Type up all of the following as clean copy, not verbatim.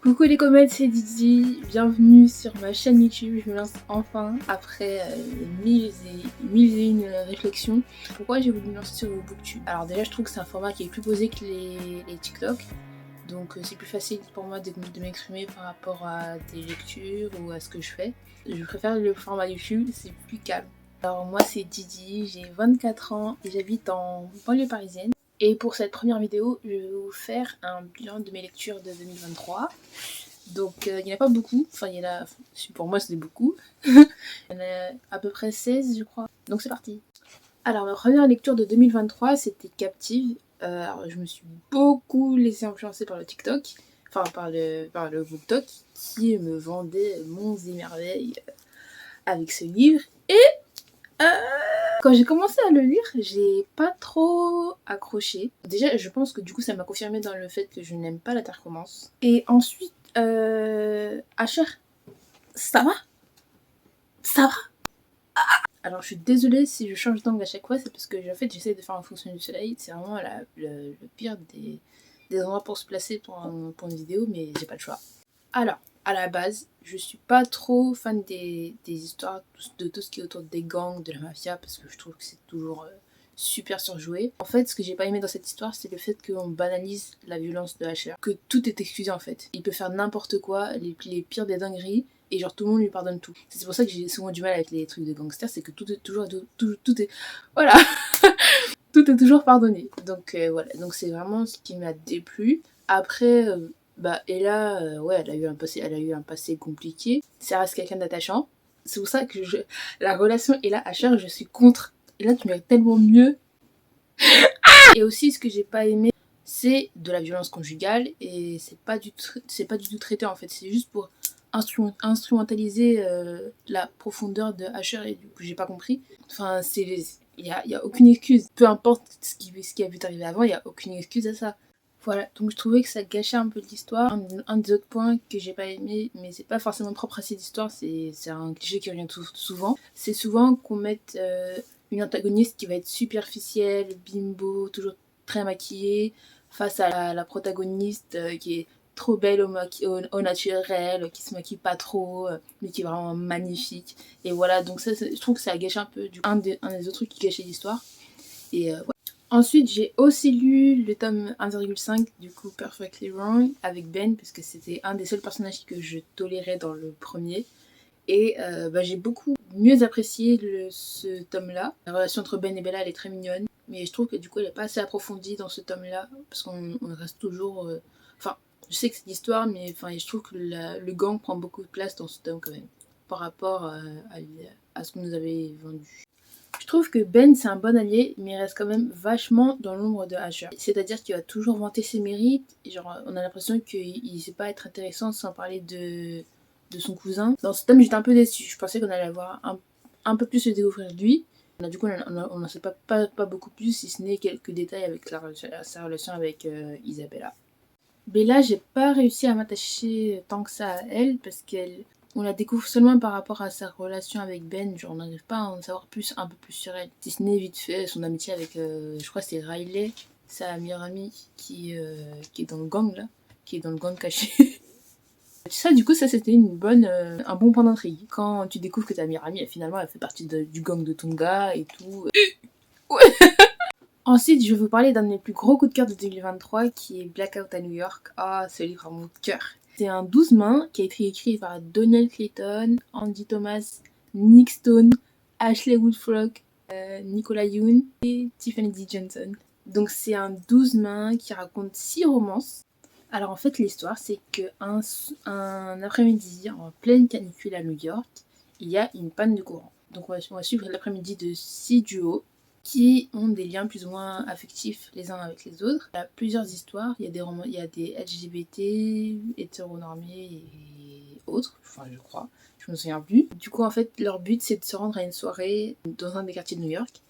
Coucou les comètes, c'est Didi, bienvenue sur ma chaîne YouTube. Je me lance enfin après mille et une réflexions. Pourquoi j'ai voulu me lancer sur le booktube? Alors déjà je trouve que c'est un format qui est plus posé que les TikTok, donc c'est plus facile pour moi de m'exprimer par rapport à des lectures ou à ce que je fais. Je préfère le format YouTube, c'est plus calme. Alors moi c'est Didi, j'ai 24 ans et j'habite en banlieue parisienne. Et pour cette première vidéo, je vais vous faire un bilan de mes lectures de 2023. Donc il n'y en a pas beaucoup, enfin il y en a, pour moi c'est beaucoup. Il y en a à peu près 16 je crois. Donc c'est parti. Alors ma première lecture de 2023 c'était Captive. Alors je me suis beaucoup laissée influencer par le TikTok, enfin par le BookTok qui me vendait monts et merveilles avec ce livre. Et quand j'ai commencé à le lire, j'ai pas trop accroché. Déjà, je pense que du coup, ça m'a confirmé dans le fait que je n'aime pas la Terre commence. Et ensuite, Asher, ça va? Ça va? Alors, je suis désolée si je change d'angle à chaque fois, c'est parce que en fait, j'essaie de faire en fonction du soleil. C'est vraiment le pire des endroits pour se placer pour une vidéo, mais j'ai pas le choix. Alors, à la base, je suis pas trop fan des histoires de tout ce qui est autour des gangs, de la mafia, parce que je trouve que c'est toujours super surjoué. En fait, ce que j'ai pas aimé dans cette histoire, c'est le fait qu'on banalise la violence de Asher, que tout est excusé en fait. Il peut faire n'importe quoi, les pires des dingueries, et genre tout le monde lui pardonne tout. C'est pour ça que j'ai souvent du mal avec les trucs de gangsters, c'est que tout est toujours... tout est... Voilà. Tout est toujours pardonné. Donc voilà, donc c'est vraiment ce qui m'a déplu. Après... bah Ella, ouais, elle a eu un passé compliqué. Ça reste quelqu'un d'attachant. C'est pour ça que la relation Ella-Asher, je suis contre. Ella, tu mérites tellement mieux. Et aussi, ce que j'ai pas aimé, c'est de la violence conjugale. Et c'est pas du tout traité en fait. C'est juste pour instrumentaliser la profondeur de Asher et du coup, j'ai pas compris. Enfin, il y a aucune excuse. Peu importe ce qui a pu t'arriver avant, il y a aucune excuse à ça. Voilà, donc je trouvais que ça gâchait un peu l'histoire. Un des autres points que j'ai pas aimé, mais c'est pas forcément propre à cette histoire, c'est un cliché qui revient souvent. C'est souvent qu'on mette une antagoniste qui va être superficielle, bimbo, toujours très maquillée, face à la protagoniste qui est trop belle au naturel, qui se maquille pas trop, mais qui est vraiment magnifique. Et voilà, donc ça, je trouve que ça gâche un peu un des autres trucs qui gâchait l'histoire. Et ouais. Ensuite, j'ai aussi lu le tome 1,5 du coup Perfectly Wrong avec Ben, parce que c'était un des seuls personnages que je tolérais dans le premier. Et bah, j'ai beaucoup mieux apprécié ce tome-là. La relation entre Ben et Bella, elle est très mignonne, mais je trouve que du coup, elle n'est pas assez approfondie dans ce tome-là, parce qu'on reste toujours... Enfin, je sais que c'est l'histoire, mais enfin, je trouve que le gang prend beaucoup de place dans ce tome quand même, par rapport à ce qu'on nous avait vendu. Je trouve que Ben c'est un bon allié, mais il reste quand même vachement dans l'ombre de Asher. C'est-à-dire qu'il va toujours vanter ses mérites, et genre on a l'impression qu'il ne sait pas être intéressant sans parler de son cousin. Dans ce tome j'étais un peu déçue, je pensais qu'on allait avoir un peu plus se découvrir de lui. Du coup on n'en sait pas beaucoup plus, si ce n'est quelques détails avec sa relation avec Isabella. Bella, j'ai pas réussi à m'attacher tant que ça à elle, parce on la découvre seulement par rapport à sa relation avec Ben, genre on n'arrive pas à en savoir un peu plus sur elle. Si ce n'est vite fait son amitié avec, je crois que c'est Riley, sa meilleure amie qui est dans le gang là, qui est dans le gang caché. Ça du coup ça c'était un bon point d'intrigue. Quand tu découvres que ta meilleure amie finalement elle fait partie du gang de Tonga et tout. Ouais. Ensuite, je vais vous parler d'un de mes plus gros coups de cœur de 2023 qui est Blackout à New York. Ah, ce livre à mon cœur. C'est un 12 mains qui a été écrit par Donnell Clayton, Andy Thomas, Nick Stone, Ashley Woodfrock, Nicola Yoon et Tiffany D. Johnson. Donc c'est un 12 mains qui raconte 6 romances. Alors en fait l'histoire c'est qu'un après-midi en pleine canicule à New York, il y a une panne de courant. Donc on va suivre l'après-midi de 6 duos qui ont des liens plus ou moins affectifs les uns avec les autres. Il y a plusieurs histoires, il y a des LGBT, hétéronormés et autres, enfin je crois, je me souviens plus. Du coup en fait leur but c'est de se rendre à une soirée dans un des quartiers de New York.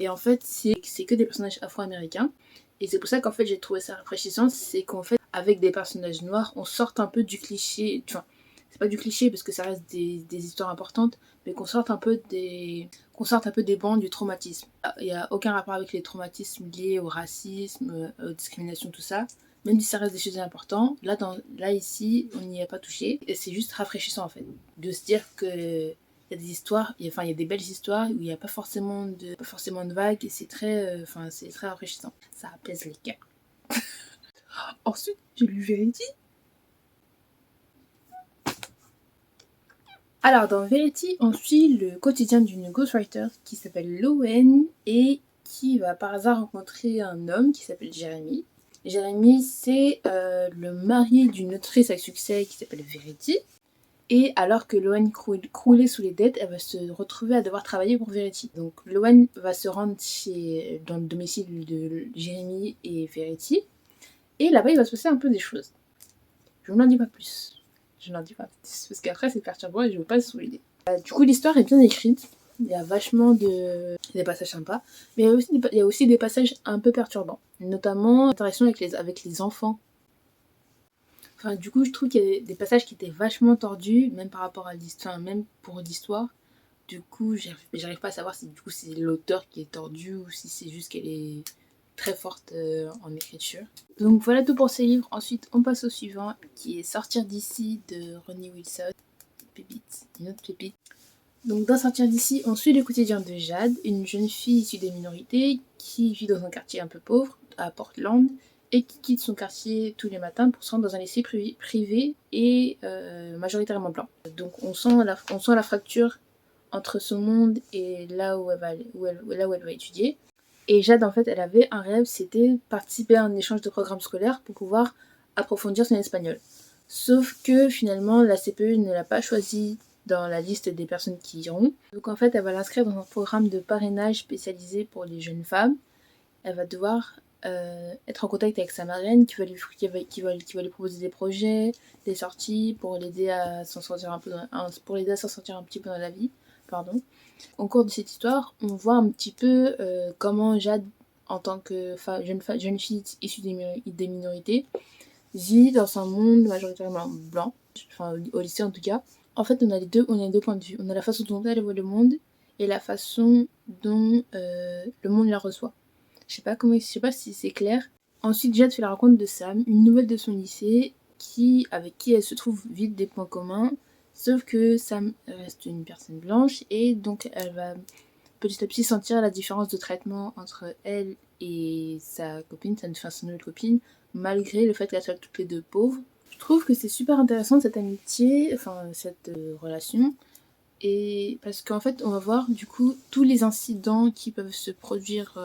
Et en fait c'est que des personnages afro-américains. Et c'est pour ça qu'en fait j'ai trouvé ça rafraîchissant, c'est qu'en fait avec des personnages noirs on sort un peu du cliché, enfin c'est pas du cliché parce que ça reste des histoires importantes, mais qu'on sorte un peu des bancs du traumatisme. Il n'y a aucun rapport avec les traumatismes liés au racisme, aux discriminations, tout ça. même si ça reste des sujets importants, là ici, on n'y a pas touché. Et c'est juste rafraîchissant en fait, de se dire que il y a des histoires, il y a des belles histoires où il n'y a pas forcément de vagues et c'est très rafraîchissant. Ça apaise les cœurs. Ensuite, j'ai lu Verity. Alors, dans Verity, on suit le quotidien d'une ghostwriter qui s'appelle Lowen et qui va par hasard rencontrer un homme qui s'appelle Jeremy. Jeremy, c'est le mari d'une autrice avec succès qui s'appelle Verity. Et alors que Lowen croulait sous les dettes, elle va se retrouver à devoir travailler pour Verity. Donc Lowen va se rendre dans le domicile de Jeremy et Verity. Et là-bas, il va se passer un peu des choses. Je n'en dis pas plus. Parce qu'après, c'est perturbant et je ne veux pas le souligner. Du coup, l'histoire est bien écrite. Il y a vachement des passages sympas. Mais il y a aussi des passages un peu perturbants. Notamment l'interaction avec les enfants. Enfin, du coup, je trouve qu'il y a des passages qui étaient vachement tordus, même par rapport à l'histoire, même pour l'histoire. Du coup, j'arrive pas à savoir si du coup c'est l'auteur qui est tordu ou si c'est juste qu'elle est très forte en écriture. Donc voilà tout pour ces livres. Ensuite, on passe au suivant, qui est Sortir d'ici de Ronnie Wilson. Pépite, une autre pépite. Donc dans Sortir d'ici, on suit le quotidien de Jade, une jeune fille issue des minorités qui vit dans un quartier un peu pauvre, à Portland, et qui quitte son quartier tous les matins pour se rendre dans un lycée privé et majoritairement blanc. Donc on sent la fracture entre son monde et là où elle va étudier. Et Jade, en fait, elle avait un rêve, c'était participer à un échange de programme scolaire pour pouvoir approfondir son espagnol. Sauf que finalement, la CPE ne l'a pas choisi dans la liste des personnes qui iront. Donc en fait, elle va l'inscrire dans un programme de parrainage spécialisé pour les jeunes femmes. Elle va devoir être en contact avec sa marraine qui va lui proposer des projets, des sorties pour l'aider à s'en sortir un petit peu dans la vie. Pardon. Au cours de cette histoire, on voit un petit peu comment Jade, en tant que jeune fille issue des minorités, vit dans un monde majoritairement blanc, enfin au lycée en tout cas. En fait, on a deux points de vue. On a la façon dont elle voit le monde et la façon dont le monde la reçoit. Je sais pas si c'est clair. Ensuite, Jade fait la rencontre de Sam, une nouvelle de son lycée, avec qui elle se trouve vite des points communs. Sauf que Sam reste une personne blanche et donc elle va petit à petit sentir la différence de traitement entre elle et sa copine, sa nouvelle copine, malgré le fait qu'elles soient toutes les deux pauvres. Je trouve que c'est super intéressant cette amitié, cette relation. Et parce qu'en fait, on va voir du coup tous les incidents qui peuvent se produire,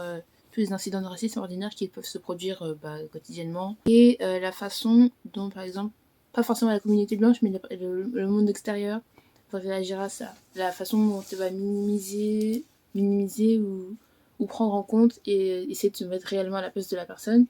tous les incidents de racisme ordinaires qui peuvent se produire quotidiennement. Et la façon dont, par exemple, pas forcément la communauté blanche, mais le monde extérieur va réagir à ça. La façon dont on va minimiser ou prendre en compte et essayer de se mettre réellement à la place de la personne.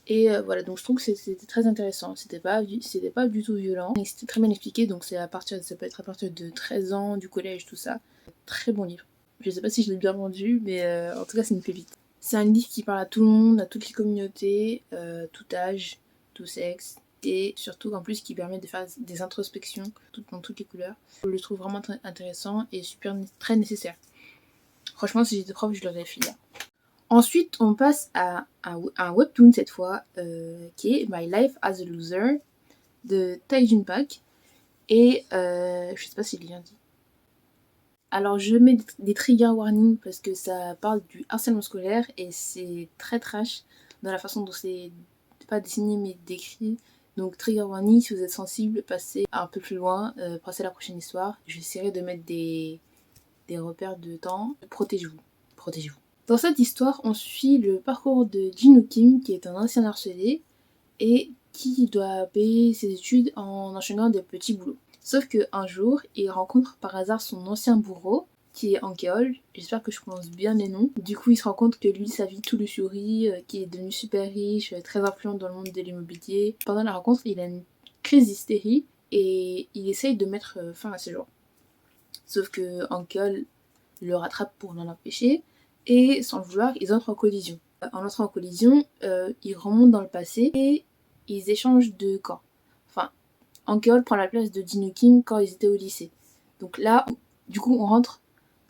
Et voilà, donc je trouve que c'était très intéressant. C'était pas du tout violent. Et c'était très bien expliqué, donc ça peut être à partir de 13 ans, du collège, tout ça. Très bon livre. Je sais pas si je l'ai bien vendu, mais en tout cas, c'est une pépite. C'est un livre qui parle à tout le monde, à toutes les communautés, tout âge, tout sexe. Et surtout, en plus, qui permet de faire des introspections dans toutes les couleurs. Je le trouve vraiment très intéressant et très nécessaire. Franchement, si j'étais prof, je l'aurais fait là. Ensuite, on passe à un webtoon cette fois, qui est My Life as a Loser de Taejun Park. Et je sais pas si je l'ai bien dit. Alors, je mets des trigger warnings parce que ça parle du harcèlement scolaire et c'est très trash dans la façon dont c'est pas dessiné mais décrit. Donc, trigger warning, si vous êtes sensible, passez un peu plus loin, passez à la prochaine histoire. J'essaierai de mettre des repères de temps. Protégez-vous. Dans cette histoire, on suit le parcours de Jin Kim, qui est un ancien harcelé et qui doit payer ses études en enchaînant des petits boulots. Sauf qu'un jour, il rencontre par hasard son ancien bourreau, qui est Ankeol. J'espère que je prononce bien les noms. Du coup, il se rend compte que lui, sa vie tout lui sourit, qu'il est devenu super riche, très influent dans le monde de l'immobilier. Pendant la rencontre, il a une crise d'hystérie et il essaye de mettre fin à ses jours. Sauf que Ankeol le rattrape pour l'en empêcher. Et sans le vouloir, ils entrent en collision. En entrant en collision, ils remontent dans le passé et ils échangent de camp. Enfin, Ankeol prend la place de Jin Kim quand ils étaient au lycée. Donc là, du coup, on rentre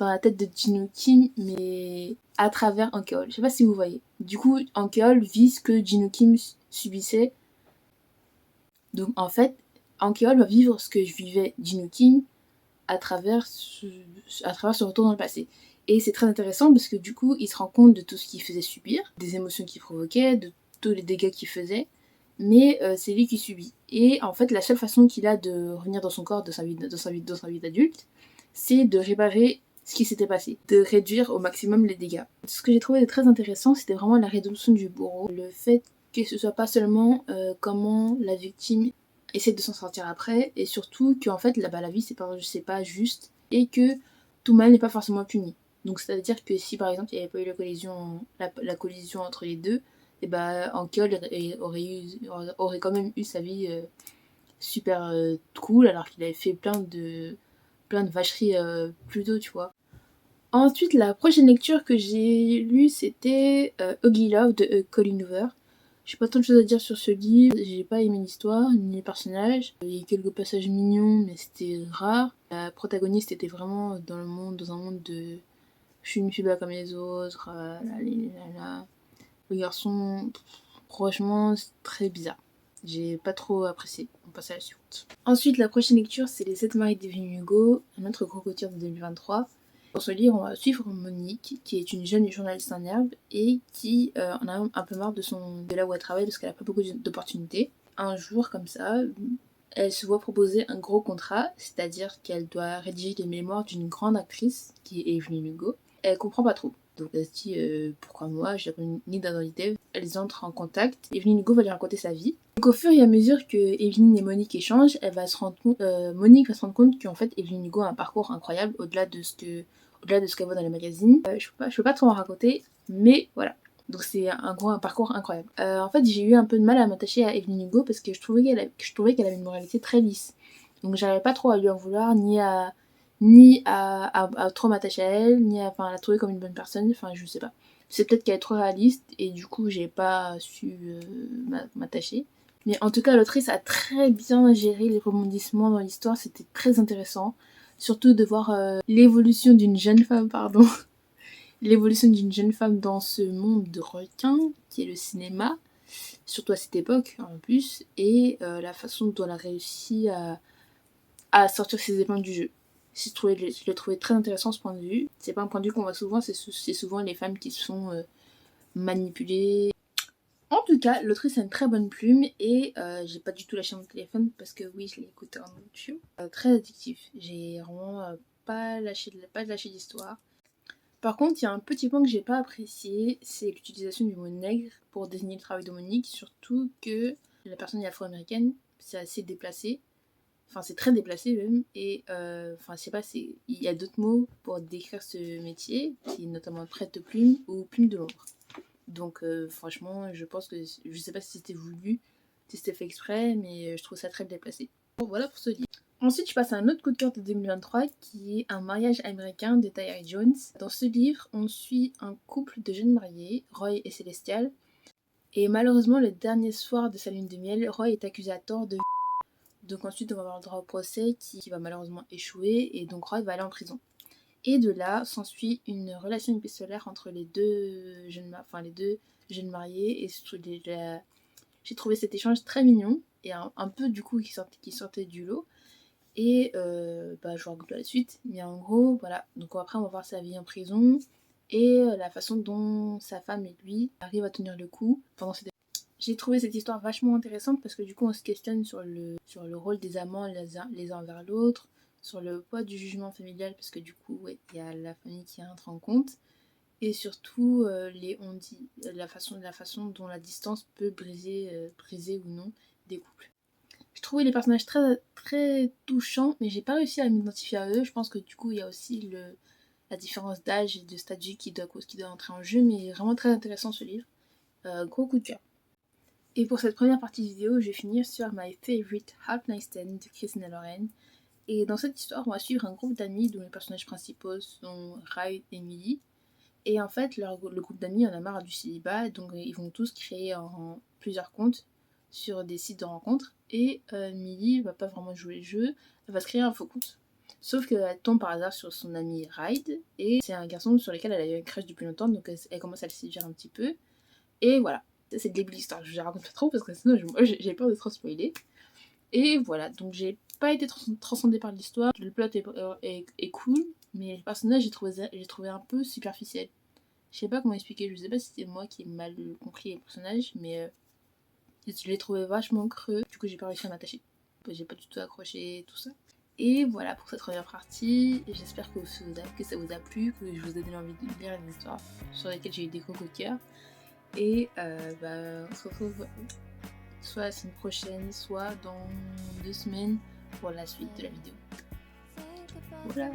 dans la tête de Jin Kim, mais à travers Ankeol. Je sais pas si vous voyez. Du coup, Ankeol vit ce que Jin Kim subissait. Donc en fait, Ankeol va vivre ce que je vivais Jin Kim à travers ce retour dans le passé. Et c'est très intéressant parce que du coup, il se rend compte de tout ce qu'il faisait subir, des émotions qu'il provoquait, de tous les dégâts qu'il faisait, mais c'est lui qui subit. Et en fait, la seule façon qu'il a de revenir dans son corps, dans sa vie d'adulte, c'est de réparer ce qui s'était passé, de réduire au maximum les dégâts. Ce que j'ai trouvé très intéressant, c'était vraiment la rédemption du bourreau, le fait que ce soit pas seulement comment la victime essaie de s'en sortir après, et surtout qu'en fait la vie c'est pas juste, et que tout mal n'est pas forcément puni. Donc c'est-à-dire que si par exemple il n'y avait pas eu la collision entre les deux, et bah Ankeol aurait quand même eu sa vie super cool, alors qu'il avait fait plein de vacheries plus tôt, tu vois. Ensuite, la prochaine lecture que j'ai lue, c'était Ugly Love de Colleen Hoover. J'ai pas tant de choses à dire sur ce livre, j'ai pas aimé l'histoire, ni les personnages. Il y a eu quelques passages mignons, mais c'était rare. La protagoniste était vraiment dans un monde de je suis une fille comme les autres, Le garçon, franchement, c'est très bizarre. J'ai pas trop apprécié. On passe à la suite. Ensuite, la prochaine lecture, c'est Les 7 maris d'Evelyn Hugo, un autre gros couture de 2023. Pour ce livre, on va suivre Monique, qui est une jeune journaliste en herbe et qui en a un peu marre de là où elle travaille parce qu'elle a pas beaucoup d'opportunités. Un jour, comme ça, elle se voit proposer un gros contrat, c'est-à-dire qu'elle doit rédiger les mémoires d'une grande actrice, qui est Evelyn Hugo. Elle comprend pas trop. Donc elle se dit pourquoi moi, j'ai ni d'identité. Elles entrent en contact. Evelyn Hugo va lui raconter sa vie. Donc au fur et à mesure que Evelyn et Monique échangent, Monique va se rendre compte qu'en fait Evelyn Hugo a un parcours incroyable au-delà de ce qu'elle voit dans les magazines. Je peux pas trop en raconter, mais voilà. Donc c'est un parcours incroyable. En fait, j'ai eu un peu de mal à m'attacher à Evelyn Hugo parce que je trouvais qu'elle avait une moralité très lisse. Donc j'arrivais pas trop à lui en vouloir, ni à trop m'attacher à elle, à la trouver comme une bonne personne, enfin je sais pas. C'est peut-être qu'elle est trop réaliste et du coup j'ai pas su m'attacher. Mais en tout cas l'autrice a très bien géré les rebondissements dans l'histoire, c'était très intéressant. Surtout de voir l'évolution d'une jeune femme, l'évolution d'une jeune femme dans ce monde de requins qui est le cinéma, surtout à cette époque en plus, et la façon dont elle a réussi à sortir ses épingles du jeu. Je l'ai trouvé très intéressant ce point de vue. C'est pas un point de vue qu'on voit souvent, c'est souvent les femmes qui sont manipulées. En tout cas, l'autrice a une très bonne plume et j'ai pas du tout lâché mon téléphone parce que oui, je l'ai écouté en audio. Très addictif. J'ai vraiment pas lâché d'histoire. Par contre, il y a un petit point que j'ai pas apprécié, c'est l'utilisation du mot nègre pour désigner le travail de Monique, surtout que la personne est afro-américaine, c'est assez déplacé. Enfin, c'est très déplacé même. Et je sais pas, il y a d'autres mots pour décrire ce métier, qui est notamment prête de plume ou plume de l'ombre. Donc franchement, je pense que je sais pas si c'était voulu, si c'était fait exprès, mais je trouve ça très déplacé. Bon, voilà pour ce livre. Ensuite, je passe à un autre coup de cœur de 2023 qui est Un mariage américain de Tayari Jones. Dans ce livre, on suit un couple de jeunes mariés, Roy et Célestial. Et malheureusement, le dernier soir de sa lune de miel, Roy est accusé à tort de donc ensuite on va avoir le droit au procès qui va malheureusement échouer et donc Roy va aller en prison. Et de là s'ensuit une relation épistolaire entre les deux jeunes mariés et j'ai trouvé cet échange très mignon et un peu du coup qui sortait du lot. Et je vous raconte la suite, mais en gros voilà, donc après on va voir sa vie en prison et la façon dont sa femme et lui arrivent à tenir le coup pendant cette. J'ai trouvé cette histoire vachement intéressante parce que du coup on se questionne sur le rôle des amants les uns envers l'autre, sur le poids du jugement familial parce que du coup il y a la famille qui entre en compte et surtout la façon dont la distance peut briser ou non des couples. Je trouvais les personnages très, très touchants mais j'ai pas réussi à m'identifier à eux. Je pense que du coup il y a aussi la différence d'âge et de statut qui doit entrer en jeu, mais vraiment très intéressant ce livre. Gros coup de cœur. Et pour cette première partie vidéo, je vais finir sur My Favorite Half Night Stand de Christina Loren. Et dans cette histoire, on va suivre un groupe d'amis dont les personnages principaux sont Rai et Millie. Et en fait, le groupe d'amis en a marre du célibat, donc ils vont tous créer plusieurs comptes sur des sites de rencontres. Et Millie va pas vraiment jouer le jeu, elle va se créer un faux compte. Sauf qu'elle tombe par hasard sur son ami Ride, et c'est un garçon sur lequel elle a eu un crush depuis longtemps, donc elle commence à le séduire un petit peu. Et voilà, ça c'est le début de l'histoire. Je ne raconte pas trop parce que sinon moi, j'ai peur de trop spoiler. Et voilà, donc j'ai pas été transcendée par l'histoire. Le plot est cool, mais les personnages j'ai trouvé un peu superficiel. Je sais pas comment expliquer, je sais pas si c'est moi qui ai mal compris les personnages, mais je les trouvais vachement creux. Du coup, j'ai pas réussi à m'attacher. J'ai pas du tout accroché, tout ça. Et voilà pour cette première partie. J'espère que ça vous a plu, que je vous ai donné envie de lire des histoires sur lesquelles j'ai eu des gros coups de cœur. Et on se retrouve soit la semaine prochaine, soit dans 2 semaines pour la suite de la vidéo. Voilà.